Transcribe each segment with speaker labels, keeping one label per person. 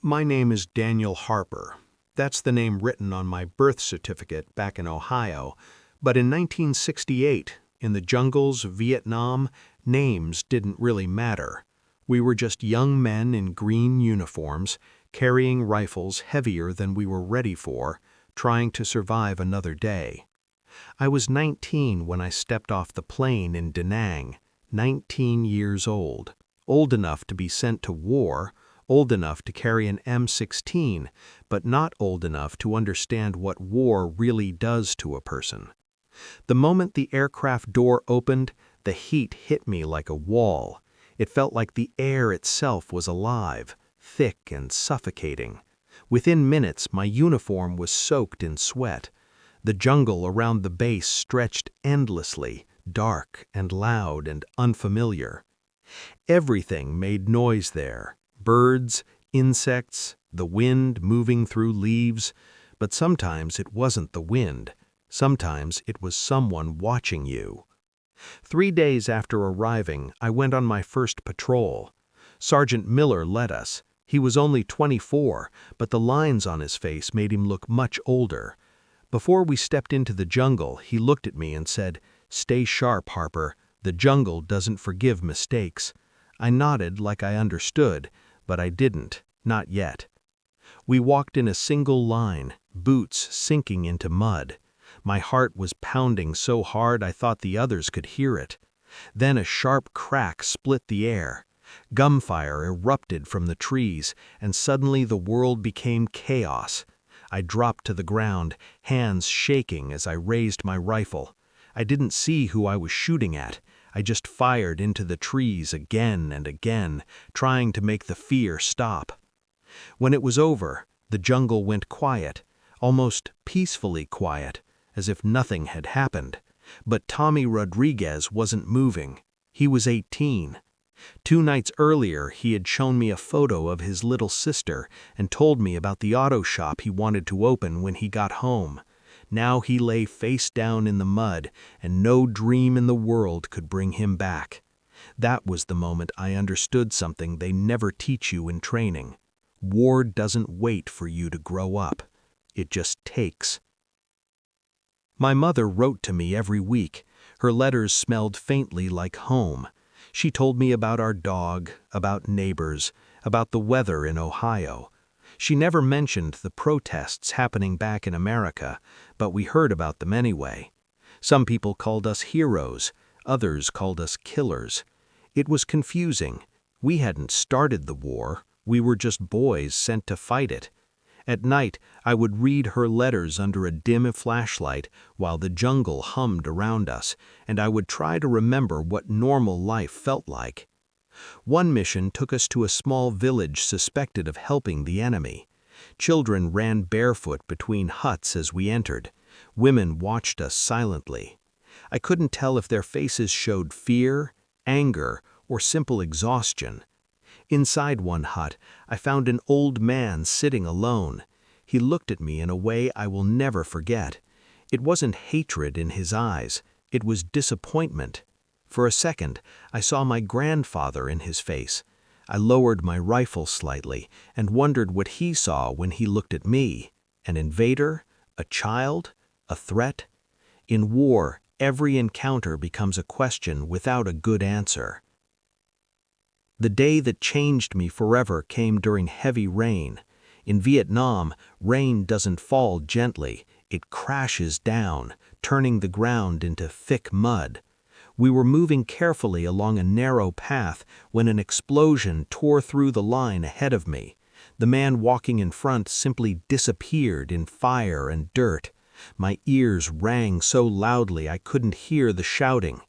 Speaker 1: My name is Daniel Harper. That's the name written on my birth certificate back in Ohio. But in 1968, in the jungles of Vietnam, names didn't really matter. We were just young men in green uniforms, carrying rifles heavier than we were ready for, trying to survive another day. I was 19 when I stepped off the plane in Da Nang, 19 years old enough to be sent to war, old enough to carry an M16, but not old enough to understand what war really does to a person. The moment the aircraft door opened, the heat hit me like a wall. It felt like the air itself was alive, thick and suffocating. Within minutes, my uniform was soaked in sweat. The jungle around the base stretched endlessly, dark and loud and unfamiliar. Everything made noise there. Birds, insects, the wind moving through leaves. But sometimes it wasn't the wind. Sometimes it was someone watching you. 3 days after arriving, I went on my first patrol. Sergeant Miller led us. He was only 24, but the lines on his face made him look much older. Before we stepped into the jungle, he looked at me and said, "Stay sharp, Harper. The jungle doesn't forgive mistakes." I nodded like I understood, but I didn't, not yet. We walked in a single line, boots sinking into mud. My heart was pounding so hard I thought the others could hear it. Then a sharp crack split the air. Gunfire erupted from the trees, and suddenly the world became chaos. I dropped to the ground, hands shaking as I raised my rifle. I didn't see who I was shooting at. I just fired into the trees again and again, trying to make the fear stop. When it was over, the jungle went quiet, almost peacefully quiet, as if nothing had happened. But Tommy Rodriguez wasn't moving. He was 18. 2 nights earlier, he had shown me a photo of his little sister and told me about the auto shop he wanted to open when he got home. Now he lay face down in the mud, and no dream in the world could bring him back. That was the moment I understood something they never teach you in training. War doesn't wait for you to grow up. It just takes. My mother wrote to me every week. Her letters smelled faintly like home. She told me about our dog, about neighbors, about the weather in Ohio. She never mentioned the protests happening back in America, but we heard about them anyway. Some people called us heroes, others called us killers. It was confusing. We hadn't started the war, we were just boys sent to fight it. At night, I would read her letters under a dim flashlight while the jungle hummed around us, and I would try to remember what normal life felt like. One mission took us to a small village suspected of helping the enemy. Children ran barefoot between huts as we entered. Women watched us silently. I couldn't tell if their faces showed fear, anger, or simple exhaustion. Inside one hut, I found an old man sitting alone. He looked at me in a way I will never forget. It wasn't hatred in his eyes, it was disappointment. For a second, I saw my grandfather in his face. I lowered my rifle slightly and wondered what he saw when he looked at me. An invader? A child? A threat? In war, every encounter becomes a question without a good answer. The day that changed me forever came during heavy rain. In Vietnam, rain doesn't fall gently, it crashes down, turning the ground into thick mud. We were moving carefully along a narrow path when an explosion tore through the line ahead of me. The man walking in front simply disappeared in fire and dirt. My ears rang so loudly I couldn't hear the shouting.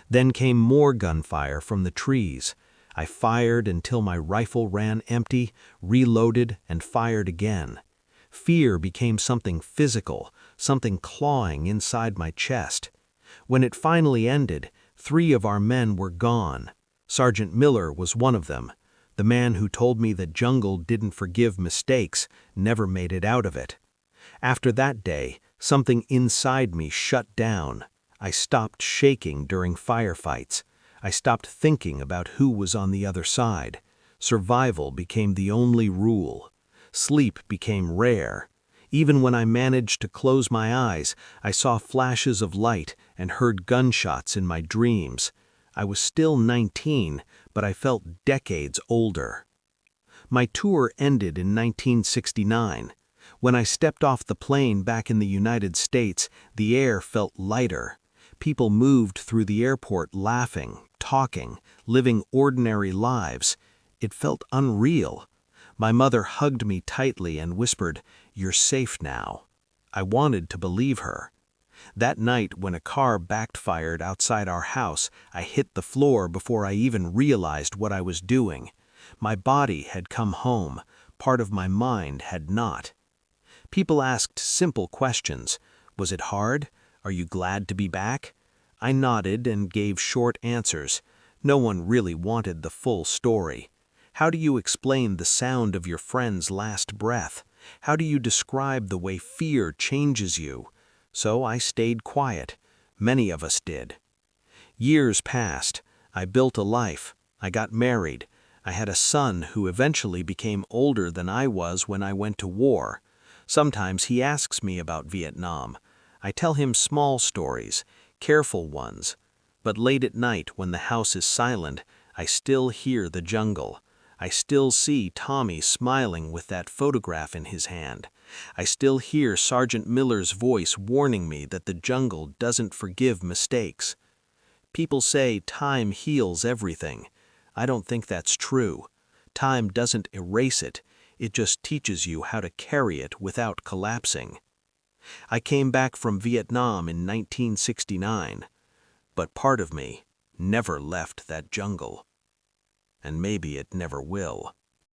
Speaker 1: Then came more gunfire from the trees. I fired until my rifle ran empty, reloaded, and fired again. Fear became something physical, something clawing inside my chest. When it finally ended, 3 of our men were gone. Sergeant Miller was one of them. The man who told me that jungle didn't forgive mistakes never made it out of it. After that day, something inside me shut down. I stopped shaking during firefights. I stopped thinking about who was on the other side. Survival became the only rule. Sleep became rare. Even when I managed to close my eyes, I saw flashes of light and heard gunshots in my dreams. I was still 19, but I felt decades older. My tour ended in 1969. When I stepped off the plane back in the United States, the air felt lighter. People moved through the airport laughing, talking, living ordinary lives. It felt unreal. My mother hugged me tightly and whispered, "You're safe now." I wanted to believe her. That night, when a car backfired outside our house, I hit the floor before I even realized what I was doing. My body had come home. Part of my mind had not. People asked simple questions. Was it hard? Are you glad to be back? I nodded and gave short answers. No one really wanted the full story. How do you explain the sound of your friend's last breath? How do you describe the way fear changes you? So I stayed quiet. Many of us did. Years passed. I built a life. I got married. I had a son who eventually became older than I was when I went to war. Sometimes he asks me about Vietnam. I tell him small stories, careful ones. But late at night, when the house is silent, I still hear the jungle. I still see Tommy smiling with that photograph in his hand. I still hear Sergeant Miller's voice warning me that the jungle doesn't forgive mistakes. People say time heals everything. I don't think that's true. Time doesn't erase it. It just teaches you how to carry it without collapsing. I came back from Vietnam in 1969, but part of me never left that jungle. And maybe it never will.